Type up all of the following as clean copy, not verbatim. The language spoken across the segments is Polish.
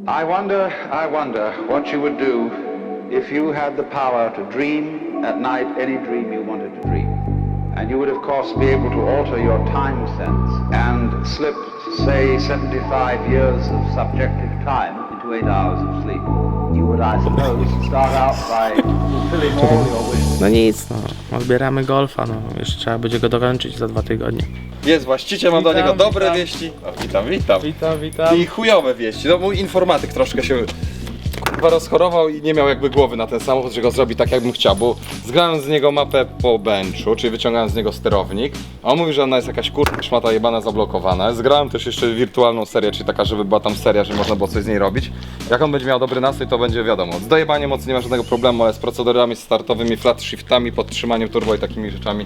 I wonder what you would do if you had the power to dream at night any dream you wanted to dream. And you would of course be able to alter your time sense and slip, say, 75 years of subjective time into 8 hours of sleep. You would, I suppose, start out by fulfilling all your wishes. No nic, no. Odbieramy Golfa, no. Jeszcze trzeba będzie go dokończyć za 2 tygodnie. Jest właściciel, mam do niego dobre wieści. O, witam. I chujowe wieści. No mój informatyk troszkę się rozchorował i nie miał jakby głowy na ten samochód, że go zrobi tak jakbym chciał, bo zgrałem z niego mapę po benchu, czyli wyciągałem z niego sterownik, a on mówi, że ona jest jakaś szmata jebana zablokowana. Zgrałem też jeszcze wirtualną serię, czyli taka, żeby była tam seria, że można było coś z niej robić. Jak on będzie miał dobry nastrój, to będzie wiadomo. Z dojebaniem mocy nie ma żadnego problemu, ale z procedurami startowymi, flat shiftami, podtrzymaniem turbo i takimi rzeczami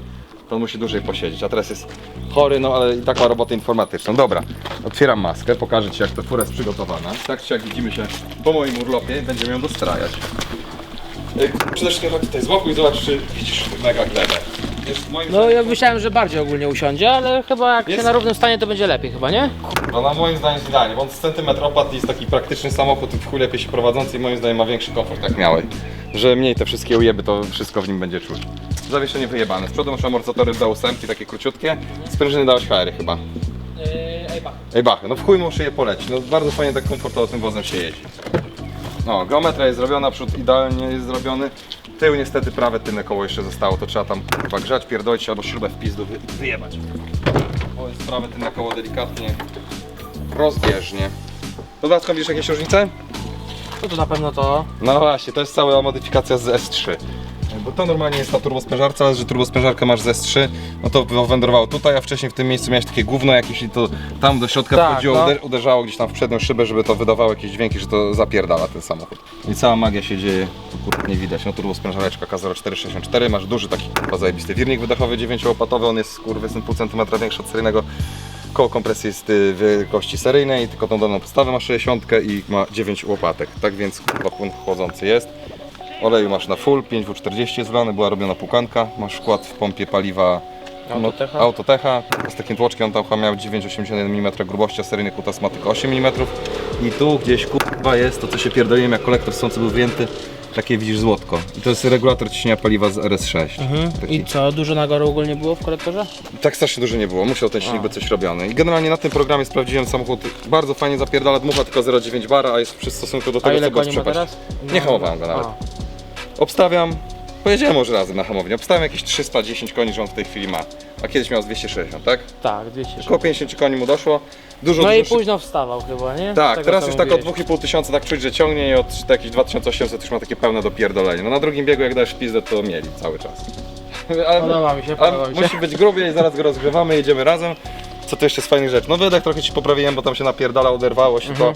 to on musi dłużej posiedzieć, a teraz jest chory, no ale i tak ma robotę informatyczną. Dobra, otwieram maskę, pokażę Ci jak ta fura jest przygotowana. Tak czy jak widzimy się po moim urlopie, będziemy ją dostrajać. Przede wszystkim chodź tutaj z boku i zobacz, czy widzisz mega glebę. No ja myślałem, że bardziej ogólnie usiądzie, ale chyba jak się na równym stanie, to będzie lepiej chyba, nie? No na moim zdaniem jest idealnie, bo on z centymetr opadł i jest taki praktyczny samochód, w chuj lepiej się prowadzący i moim zdaniem ma większy komfort jak miałeś. Że mniej te wszystkie ujeby, to wszystko w nim będzie czuć. Zawieszenie wyjebane. Z przodu masz amortyzatory D8, takie króciutkie. Sprężyny dałeś HR chyba. Eibachy. No w chuj muszę je polecić. No bardzo fajnie tak komfortowo tym wozem się jeździ. No, geometria jest zrobiona, przód idealnie jest zrobiony. Tył niestety prawe tylne koło jeszcze zostało, to trzeba tam chyba grzać, pierdolić albo śrubę w pizdu wyjebać. O, jest prawe tylne koło delikatnie rozbieżnie. Dodatkowo widzisz jakieś różnice? No to na pewno to. No właśnie, to jest cała modyfikacja z S3. Bo to normalnie jest ta turbosprężarka, ale że turbosprężarkę masz z S3, no to wędrowało tutaj, a wcześniej w tym miejscu miałeś takie gówno jakieś i to tam do środka tak, wchodziło, no. uderzało gdzieś tam w przednią szybę, żeby to wydawało jakieś dźwięki, że to zapierdala ten samochód. I cała magia się dzieje, tu kurwa nie widać, no turbosprężareczka K0464, masz duży taki kurwa zajebisty wirnik wydechowy 9-łopatowy, on jest kurwa 0,5 cm większy od seryjnego. Koło kompresji jest wielkości seryjnej, tylko tą daną podstawę ma 60 i ma 9 łopatek, tak więc kurwa płyn chłodzący jest. Oleju masz na full, 5W40 jest wlany, była robiona pukanka, masz wkład w pompie paliwa Autotecha. Z takim tłoczkiem on tam miał 9,81 mm grubości, a seryjny kutas ma tylko 8 mm. I tu gdzieś kurwa jest to, co się pierdoliłem, jak kolektor sący był wyjęty, takie widzisz złotko. I to jest regulator ciśnienia paliwa z RS6. I co, dużo nagoru ogólnie było w kolektorze? Tak strasznie dużo nie było, musiał ten silnik być coś robiony. I generalnie na tym programie sprawdziłem samochód, bardzo fajnie zapierdala, dmucha tylko 0,9 bara, a jest przy stosunku do tego, co było przepaść. Nie hamowałem go nawet. Obstawiam, pojedziemy może razem na hamownię, obstawiam jakieś 310 koni, że on w tej chwili ma. A kiedyś miał z 260, tak? Tak, 260. Około 50 koni mu doszło. No i późno wstawał chyba, nie? Tak, teraz już tak od 2500 tak czuć, że ciągnie i od jakieś 2800 już ma takie pełne dopierdolenie. No na drugim biegu jak dajesz pizdę, to mieli cały czas. Ale, podoba mi się. Musi być grubiej, zaraz go rozgrzewamy, jedziemy razem. Co to jeszcze z fajnych rzeczy? No wydech trochę ci poprawiłem, bo tam się napierdala, oderwało się to.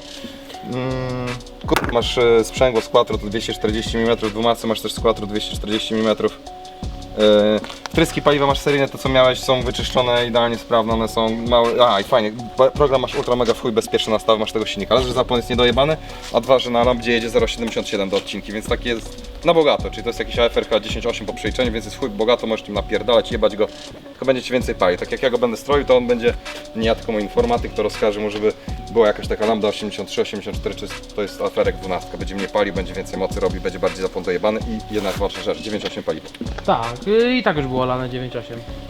Masz sprzęgło z quattro to 240 mm, dwumasy masz też z quattro 240 mm. Wtryski paliwa masz seryjne, te co miałeś są wyczyszczone, idealnie sprawne, one są małe, i fajnie, program masz ultra mega w chuj bezpieczny nastaw, masz tego silnika, ale że zapłon jest niedojebany, a dwa, że na lampie jedzie 0,77 do odcinki, więc taki jest na bogato, czyli to jest jakiś AFR 10.8 po przeliczeniu, więc jest chuj bogato, możesz tym napierdalać, jebać go, tylko będzie ci więcej palił. Tak jak ja go będę stroił, to on będzie, nie ja tylko mój informatyk, to rozkaże mu, żeby była jakaś taka lambda 83, 84, czy to jest AFR 12, będzie mniej palił, będzie więcej mocy robił, będzie bardziej zapłon dojebany i jedna ważna rzecz, 9.8 paliwo. Tak, i tak już było lane 9.8.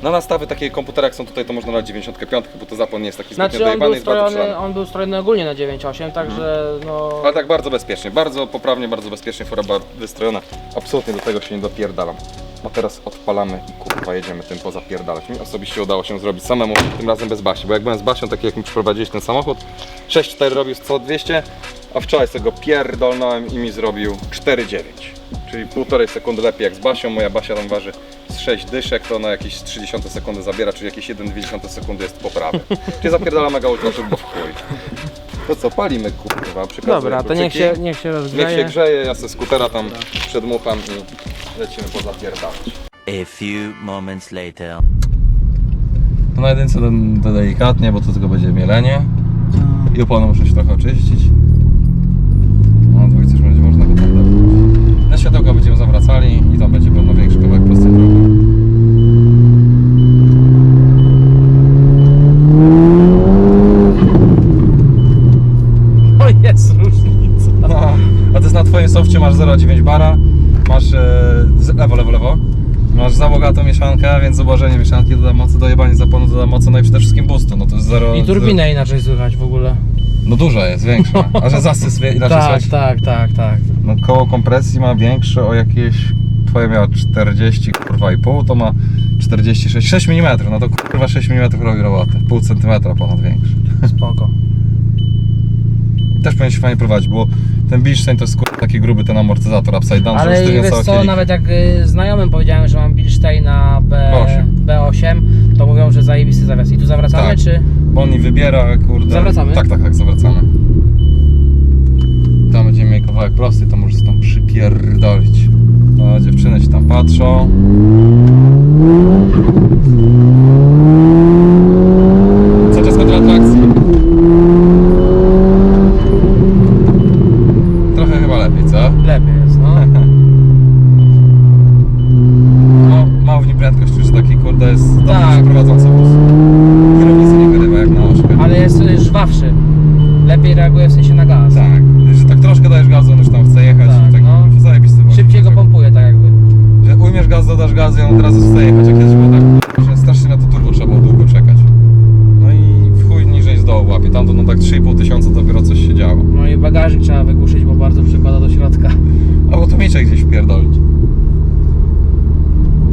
Na nastawy takie komputery jak są tutaj, to można dać 95, bo to zapłon nie jest taki zbytnio dojebany. On był strojony ogólnie na 9.8, także no... Ale tak bardzo bezpiecznie, bardzo poprawnie, bardzo bezpiecznie, fura była wystrojona. Absolutnie do tego się nie dopierdalam. A teraz odpalamy i kurwa jedziemy tym pozapierdalać. Mi osobiście udało się zrobić samemu, tym razem bez Basi, bo jak byłem z Basią, taki jak mi przyprowadziłeś ten samochód, 6,4 robił co 200, a wczoraj sobie go pierdolnąłem i mi zrobił 4,9. Czyli 1,5 sekundy lepiej jak z Basią, moja Basia tam waży z 6 dyszek, to na jakieś 0,3 sekundy zabiera, czyli jakieś 1,2 sekundy jest poprawy. Czyli zapierdala mega ultra turbo w chuj. To co, palimy kurwa, dobra, to niech się rozgrzeje. Niech się grzeje, ja se skutera tam przedmucham i lecimy pozapierdalać. A few moments later. To na jedynce to delikatnie, bo to tylko będzie mielenie. I opony muszę się trochę oczyścić. Na dwójce już będzie można go tam dać. Na światełka będziemy zawracali i tam będzie pewno większy kawałek prostej drogi. O, jest różnica. twoim sofcie masz 0,9 bara, masz lewo. Masz za bogatą mieszankę, więc zubożenie mieszanki doda mocy, dojebanie zapłonu doda mocy, no i przede wszystkim boostu, no to jest 0... I turbinę inaczej słychać w ogóle. No duża jest, większa. A że zasys inaczej słychać? Tak. No koło kompresji ma większe o jakieś... Twoje miała 40 kurwa i pół, to ma 46, 6 mm, no to kurwa 6 mm robi robotę, pół centymetra ponad większy. Spoko. Też powinien się fajnie prowadzić, bo ten Bilstein to jest kurwa taki gruby ten amortyzator upside down, Ale że wiesz co, nawet jak znajomym powiedziałem, że mam Bilsteina B8, to mówią, że zajebisty zawias. I tu zawracamy, tak, czy...? bo on nie wybiera, kurde... Zawracamy? Tak, zawracamy. Tam będziemy mieli kawałek prosty, to możesz tam przypierdolić. No, dziewczyny się tam patrzą. Cały czas kontrola trakcji. Trochę chyba lepiej, co? Lepiej jest, no. No, mało w nim prędkość, już taki kurde jest dobrze Tak. przeprowadzący wóz. Kierownicy nie wyrywa jak na oczkę. Ale jest żwawszy. Lepiej reaguje w sensie na gaz. Tak, że tak troszkę dajesz gazu, on już tam chce jechać Tak, i tak no. zajebisty wóz. Szybciej go pompuje, tak jakby. Że ujmiesz gaz, dodasz gaz i on od razu chce jechać, a kiedyś było tak, że strasznie na to turbo trzeba było długo czekać. No i w chuj niżej z dołu łapie, tamto no tak 3,5 tysiąca dopiero coś się działo. No i bagażnik trzeba wygłuszyć, bo bardzo przykłada do środka. Albo tu mieczek gdzieś wpierdolić.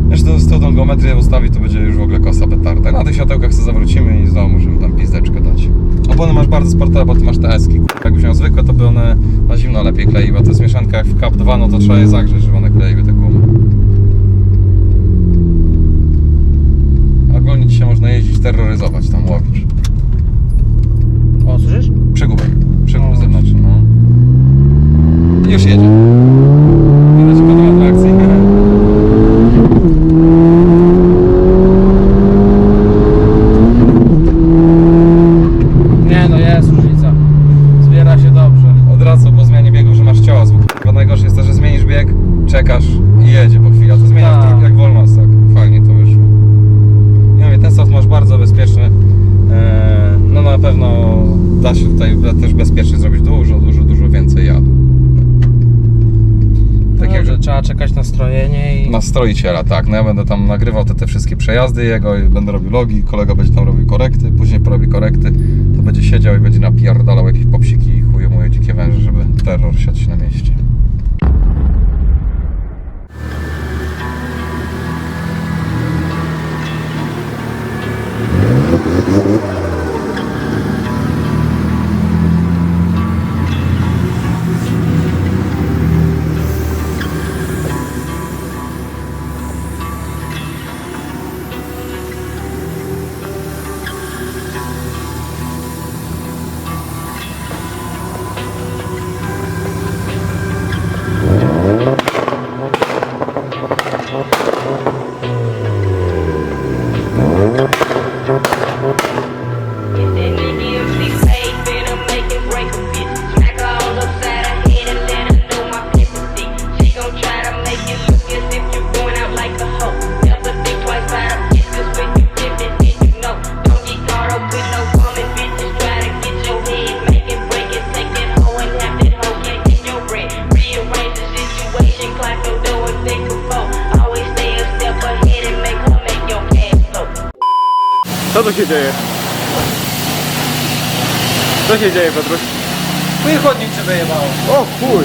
Zresztą z tą geometrię ustawi, to będzie już w ogóle kosa petarda. Na tych światełkach sobie zawrócimy i znowu możemy tam pizdeczkę dać. Opony masz bardzo sportowe, bo ty masz te eski. Jakbyś miał zwykłe, to by one na zimno lepiej kleiły. A to jest mieszanka jak w Cup 2, no to trzeba je zagrzeć, żeby one kleiły te gumy. Ogólnie dzisiaj można jeździć, terroryzować, tam łowisz. O, słyszysz? Przegubę No. zewnętrzny, no. I już jedzie. Widać podoba atrakcji. Nie no, jest różnica. Zbiera się dobrze. Od razu po zmianie biegów, że masz cios, bo najgorsze jest to, że zmienisz bieg, czekasz i jedzie po chwili, a to zmieniasz Tak. tryb jak wolnostak. Fajnie to wyszło. Nie mówię, ten soft masz bardzo bezpieczny. No na pewno da się tutaj też bezpiecznie zrobić dużo więcej jadu. Tak jak Dobrze, trzeba czekać na strojenie i... nastroiciela, tak. No ja będę tam nagrywał te wszystkie przejazdy jego i będę robił logi, kolega będzie tam robił korekty, później porobi korekty, to będzie siedział i będzie napierdalał jakieś popsiki i chuje moje dzikie węże, żeby terror siadł się na mieście. Co tu się dzieje? Co się dzieje, Piotruś? Twój chodnik się wyjebało. O chuj!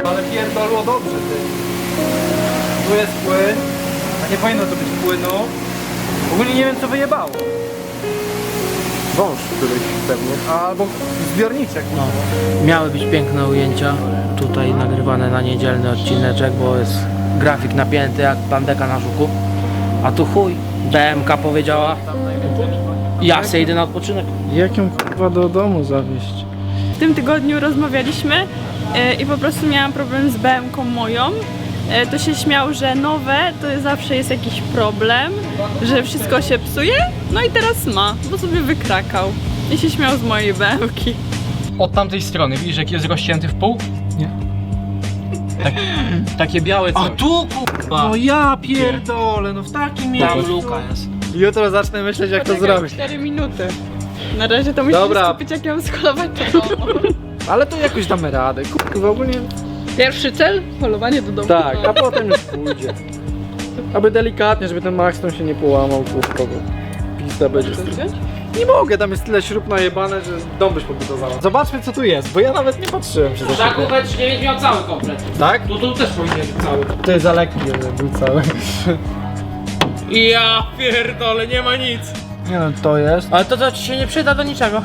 Ale pierdolło dobrze, ty. Tu jest płyn, a nie powinno to być płynu. Ogólnie nie wiem, co wyjebało. Wąż któryś pewnie, albo zbiorniczek. No, miały być piękne ujęcia, tutaj nagrywane na niedzielny odcineczek, bo jest grafik napięty jak pandeka na żuku. A tu chuj, BMK powiedziała, ja se idę na odpoczynek. Jak ją kurwa do domu zawieźć? W tym tygodniu rozmawialiśmy i po prostu miałam problem z BM-ką moją. To się śmiał, że nowe to zawsze jest jakiś problem, że wszystko się psuje, No i teraz ma, bo sobie wykrakał i się śmiał z mojej bełki. Od tamtej strony, widzisz jak jest rozcięty w pół? Nie. Takie białe coś. A tu kurwa! No ja pierdolę, no w takim miejscu. Tam luka jest. Jutro zacznę myśleć jak to Poczekaj, zrobić. 4 minuty. Na razie to musisz Dobra. skupić, jak ją skolować do domu. Ale to jakoś damy radę, kurwa ogólnie. Pierwszy cel? Polowanie do domu. Tak, a potem już pójdzie. Aby delikatnie, żeby ten Maxton się nie połamał, kurwa, bo pizda będzie. Chcesz wziąć? Nie mogę, tam jest tyle śrub najebane, że dom byś pobudował. Zobaczmy co tu jest, bo ja nawet nie patrzyłem przez Tak, Kubecz nie miał cały komplet. Tak? Tu też powinien być cały. To jest za lekki, żeby był cały. Ja pierdolę, nie ma nic. Nie no, to jest. Ale to ci się nie przyda do niczego.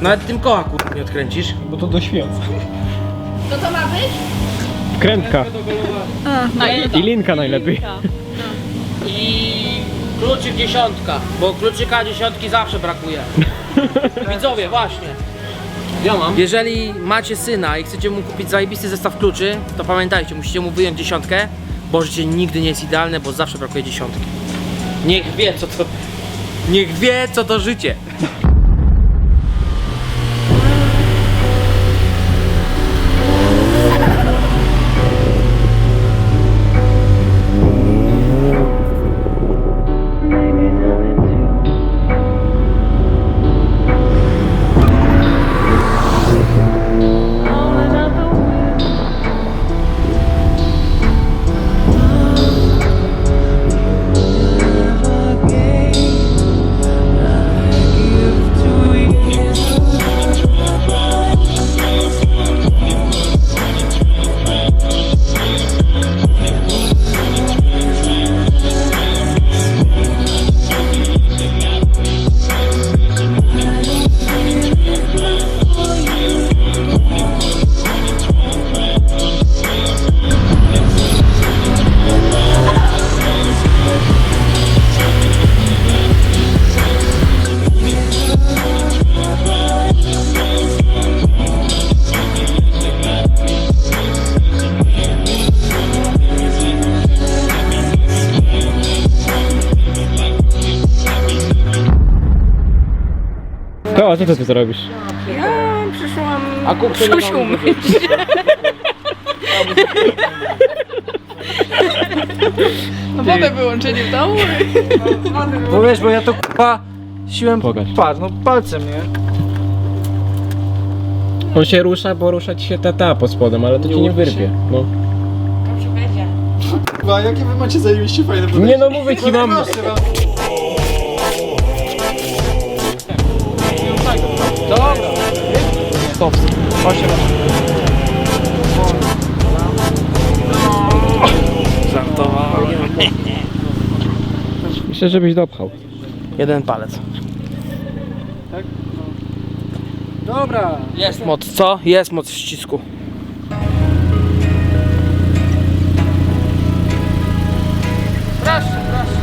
Nawet tym koła kurwa nie odkręcisz. Bo to do świec. Co to ma być? Krętka. I linka najlepiej. I kluczyk 10, bo kluczyka 10 zawsze brakuje. Widzowie, właśnie. Ja mam. Jeżeli macie syna i chcecie mu kupić zajebisty zestaw kluczy, to pamiętajcie, musicie mu wyjąć 10, bo życie nigdy nie jest idealne, bo zawsze brakuje 10. Niech wie co to... Niech wie co to życie. To, a co ty tu robisz? Ja przyszłam A kupcy nie mogą umyć. No wodę wyłączyli w domu. Bo wiesz, bo ja to kurwa siłem patrz, no palcem, nie? On się rusza, bo rusza ci się ta pod spodem, ale to ci nie wyrwie. No. Kurwa, jakie wy macie zajebiście fajne podejście. Nie no, mówię ci, mam... Proszę wam. Dobra. Stop. 8. Żartowałem. Myślę, żebyś dopchał. Jeden palec. Dobra. Jest moc, co? Jest moc w ścisku. Proszę, proszę.